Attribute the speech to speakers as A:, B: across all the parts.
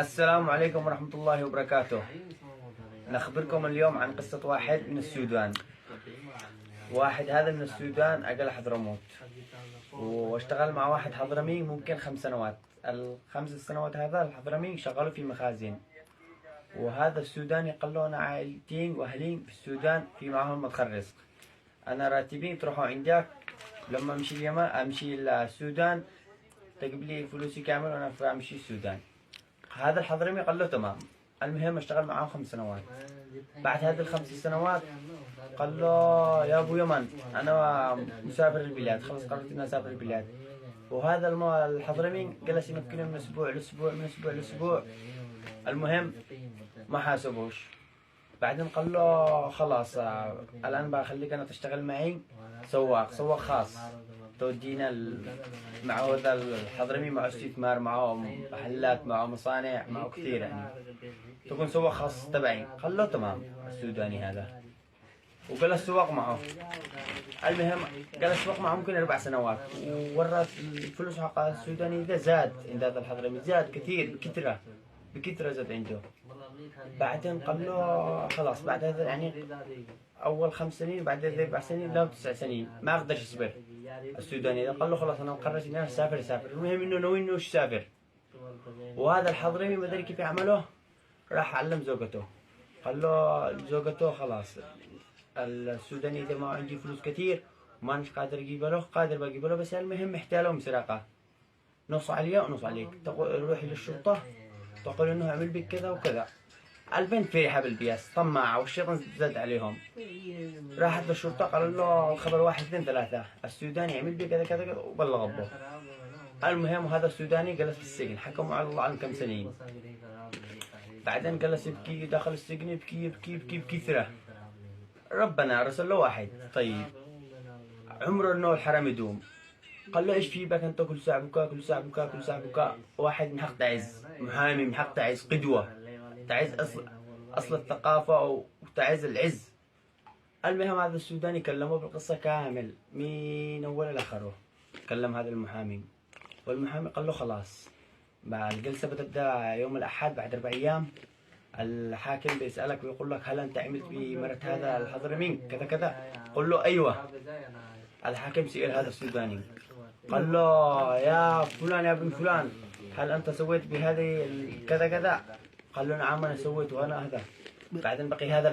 A: السلام عليكم ورحمة الله وبركاته. نخبركم اليوم عن قصة واحد من السودان. واحد هذا من السودان أجل حضرموت، واشتغل مع واحد حضرمي ممكن 5 سنوات. الخمس السنوات هذا الحضرمي شغلوا في مخازن، وهذا السوداني قال له أنا عائلتين وأهلين في السودان في معهم مدخل رزق، أنا راتبين تروحوا عندك لما أمشي اليمن أمشي السودان تجيب لي فلوسي كامل وأنا أمشي السودان. هذا الحضرمي قال له تمام. المهم اشتغل معاه 5 سنوات. بعد هذه ال5 سنوات قال له يا ابو يمن انا مسافر البلاد، خلاص قررت اني اسافر البلاد. وهذا الحضرمي جلس يمكنه من اسبوع لاسبوع من اسبوع لاسبوع. المهم ما حاسبوش. بعدين قال له خلاص الان بخليك انا تشتغل معي سواق خاص، تودينا مع هذا الحضرمي معه استثمار، معه محلات، معه مصانع، معه كثير يعني، تكون سواق خاص تبعي. قال له تمام السوداني هذا، وجلس سواق معه. المهم جلس سواق معه ممكن 4 سنوات، وورث الفلوس حق السوداني ده زاد عند هذا الحضرمي، زاد كثير بكثرة زاد عنده. بعدين قال له خلاص بعد هذا يعني اول 5 سنين، بعد 4 سنين لا 9 سنين ما اقدرش اصبر. السوداني ده قال له خلاص انا قررت اني اسافر. المهم انه ناوي انه يسافر. وهذا الحضرمي ما ادري كيف يعمله، راح علم زوجته. قال له زوجته خلاص السوداني ده ما عندي فلوس كثير ومانيش قادر اجيبه له، قادر بجيبه له بس المهم احتالهم سرقه، نص عليه ونص عليك. روحي للشرطه تقول انه عمل بك كذا وكذا. البنت فرحة بالبياس طماعة والشيطان زاد عليهم. راحت للشرطة قالوا له الخبر 1 2 3 السوداني عمل بي كذا كذا كذا وبلغ ابوه. المهم وهذا السوداني جلس في السجن، حكموا على الله عن كم سنين. بعدين جلس يبكي داخل السجن، يبكي بكثرة. ربنا ارسل له واحد طيب عمره انه الحرام يدوم. قال له ايش في بك انت كل ساعة بكاء كل ساعة بكاء كل ساعة بكاء. واحد من حق تعز، محامي من حق تعز، قدوة تعز أصل الثقافة وتعز العز. المهم هذا السوداني كلمه بالقصة كامل من أول لآخره، كلم هذا المحامي، والمحامي قال له خلاص الجلسة بتبدأ يوم الأحد بعد 4 أيام. الحاكم بيسألك ويقول لك هل أنت عملت بمرة هذا الحضرمي كذا كذا؟ قل له أيوة. الحاكم سئل هذا السوداني قال له يا فلان يا ابن فلان هل أنت سويت بهذه كذا كذا؟ قال له نعم أنا سويت وأنا هذا. بعدين بقي هذا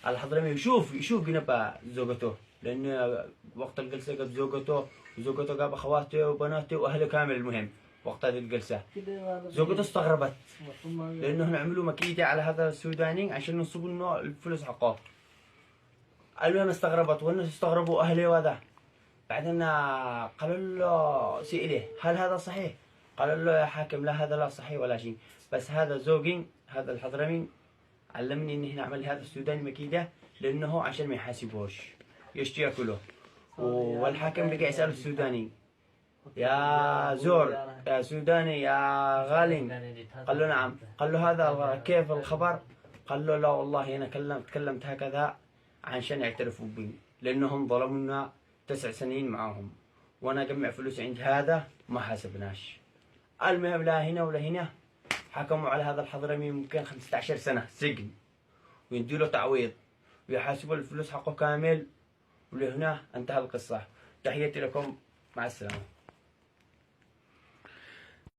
A: الحضرمي يشوف بنبأ زوجته، لأنه وقت الجلسة جاب زوجته وزوجته جاب أخواته وبناته وأهله كامل. المهم وقت هذه الجلسة زوجته استغربت لأنه عملوا مكيدة على هذا السوداني عشان ينصبوا إنه الفلوس حقه. المهم استغربت والناس استغربوا أهله وهذا. بعدين قالوا له سئله هل هذا صحيح؟ قال له يا حاكم لا هذا لا صحيح ولا شيء، بس هذا زوجي هذا الحضرمي علمني اني هنا اعمل هذا السوداني مكيده لانه عشان ما يحاسبوش يشتي ياكله. والحاكم بقى يسال السوداني يا زور يا سوداني يا غالي. قال له نعم. قال له هذا كيف الخبر؟ قال له لا والله انا تكلمت هكذا عشان يعترفوا بي لانهم ظلمونا 9 سنين معاهم وانا اجمع فلوس عند هذا ما حاسبناش. المهم لا هنا ولا هنا حكموا على هذا الحضرمي ممكن 15 سنة سجن ويدوا له تعويض ويحاسبوا الفلوس حقه كامل. ولهنا انتهى القصة. تحياتي لكم، مع السلامة.